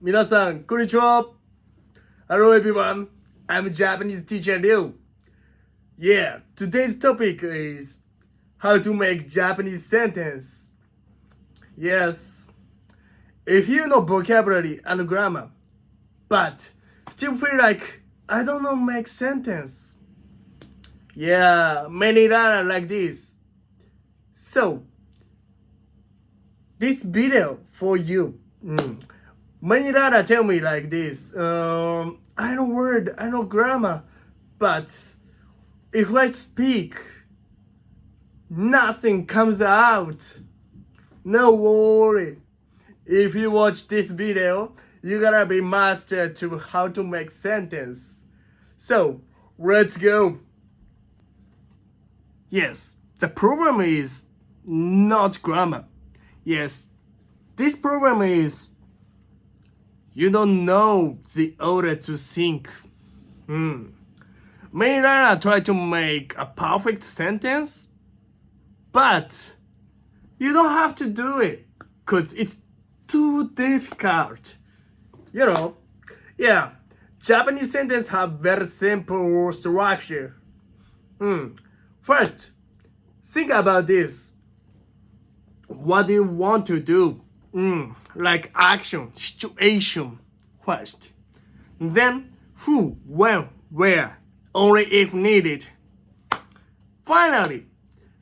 皆さん、こんにちは。Hello everyone, I'm Japanese teacher Liu. Yeah, today's topic is how to make Japanese sentence. Yes, if you know vocabulary and grammar, but still feel like I don't know make sentence. Yeah, many learners like this. So, this video for you. Many learners tell me like this. I know word, I know grammar, but if I speak, nothing comes out. No worry. If you watch this video, you're gonna be master to how to make sentence. So, let's go. Yes, the problem is not grammar. Yes, this problem is you don't know the order to think. Many learners try to make a perfect sentence, but you don't have to do it because it's too difficult. Yeah, Japanese sentences have very simple structure. First, think about this. What do you want to do? Like action, situation first. Then who, when, where, only if needed. Finally,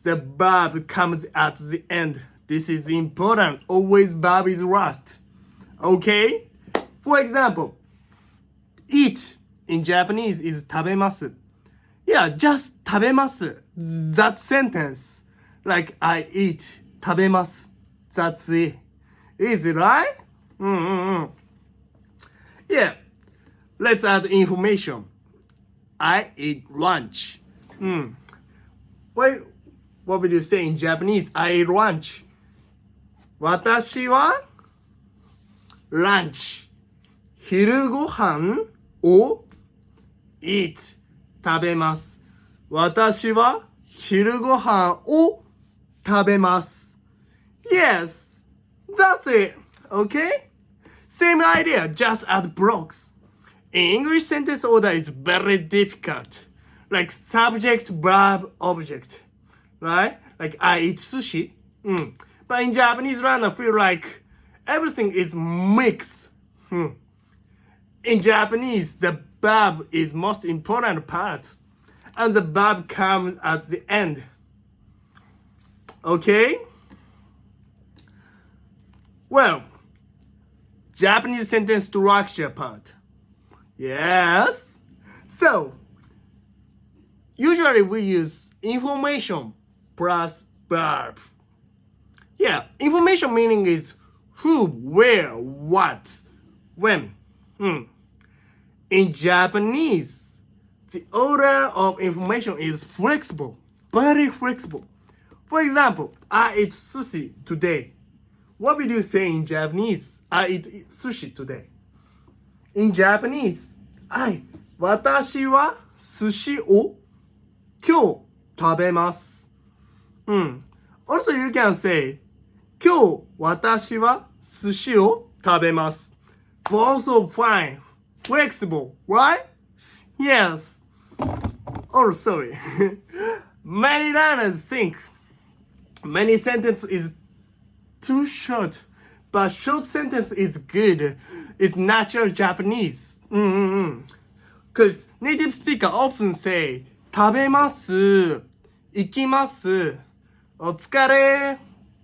the verb comes at the end. This is important. Always verb is last. Okay? For example, eat in Japanese is 食べます. Yeah, just 食べます. That sentence. Like I eat 食べます. That's it. Easy, right? Yeah. Let's add information. I eat lunch. What would you say in Japanese? I eat lunch. 私はランチ。昼ご飯を eat 食べます。私は昼ご飯を食べます。Yes, that's it. Okay? Same idea, just add blocks. In English, sentence order is very difficult. Like subject, verb, object. Right? Like I eat sushi. But in Japanese, learner feel like everything is mixed. In Japanese, the verb is most important part. And the verb comes at the end. Okay? Well, Japanese sentence structure part. Yes. So, usually we use information plus verb. Yeah, information meaning is who, where, what, when. In Japanese, the order of information is flexible, very flexible. For example, I ate sushi today. What will you say in Japanese? I eat sushi today. In Japanese, 私は寿司を今日食べます。Also, you can say, 今日私は寿司を食べます。Also fine, flexible, right? Yes. Oh, sorry. Many learners think many sentence is too short, but short sentence is good. It's natural Japanese. Because native speaker often say 食べます、行きます、お疲れ、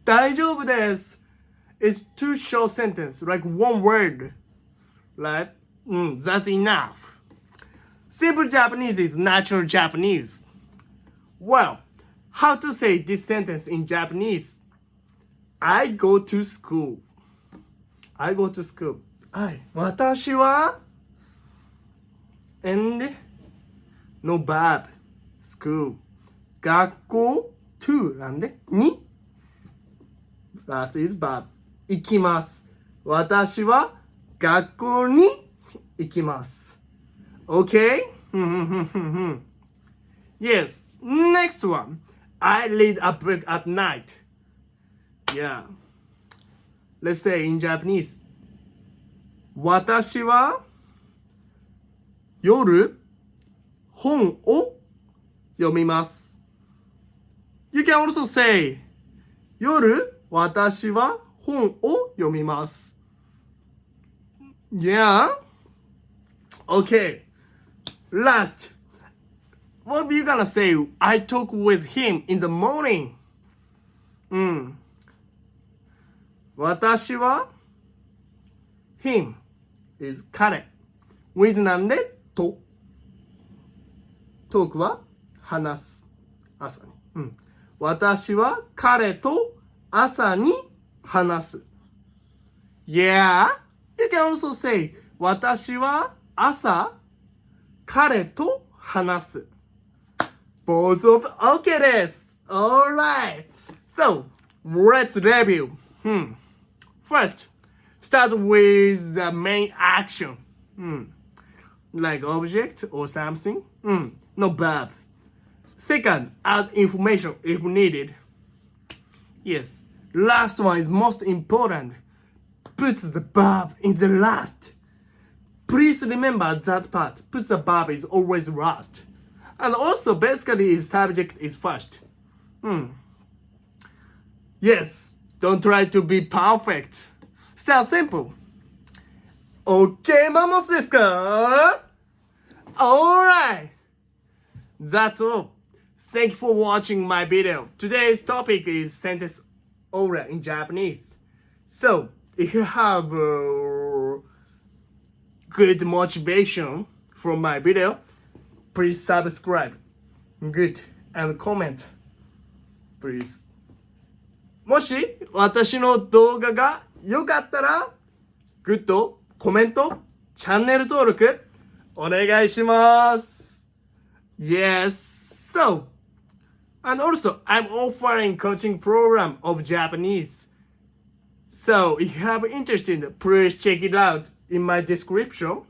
大丈夫です。It's too short sentence, like one word. Right? That's enough. Simple Japanese is natural Japanese. Well, how to say this sentence in Japanese? I go to school. I go to school. 私は and no verb. School. 学校 to なんでに last is verb. 行きます。私は学校に行きます。Okay? Yes. Next one. I read a book at night. Yeah. Let's say in Japanese. 私は夜本を読みます。You can also say 夜私は本を読みます。Yeah? Okay. Last. What are you gonna say? I talk with him in the morning. 私は him is 彼 with なんでとトークは話す朝に、私は彼と朝に話す Yeah, you can also say 私は朝彼と話す Both of OK です Alright So, let's review First, start with the main action like object or something no verb Second, add information if needed Yes, last one is most important Put the verb in the last Please remember that part Put the verb is always last And also basically subject is first Yes, don't try to be perfect Start simple OK マンモスですか Alright That's all Thank you for watching my video Today's topic is sentence aura in Japanese So, if you have good motivation from my video Please subscribe Good and comment Please もし私の動画が良かったらグッド、コメント、チャンネル登録お願いします Yes, so And also I'm offering coaching program of Japanese So if you have interest please check it out in my description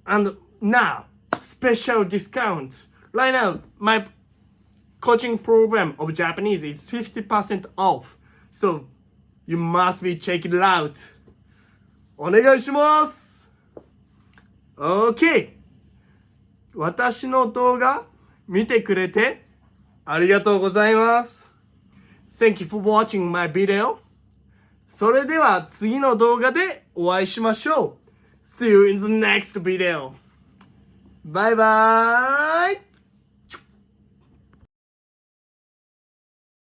And now special discount Right now my coaching program of Japanese is 50% off So you must be check it out お願いします OK 私の動画見てくれてありがとうございます Thank you for watching my video それでは次の動画でお会いしましょう See you in the next video Bye bye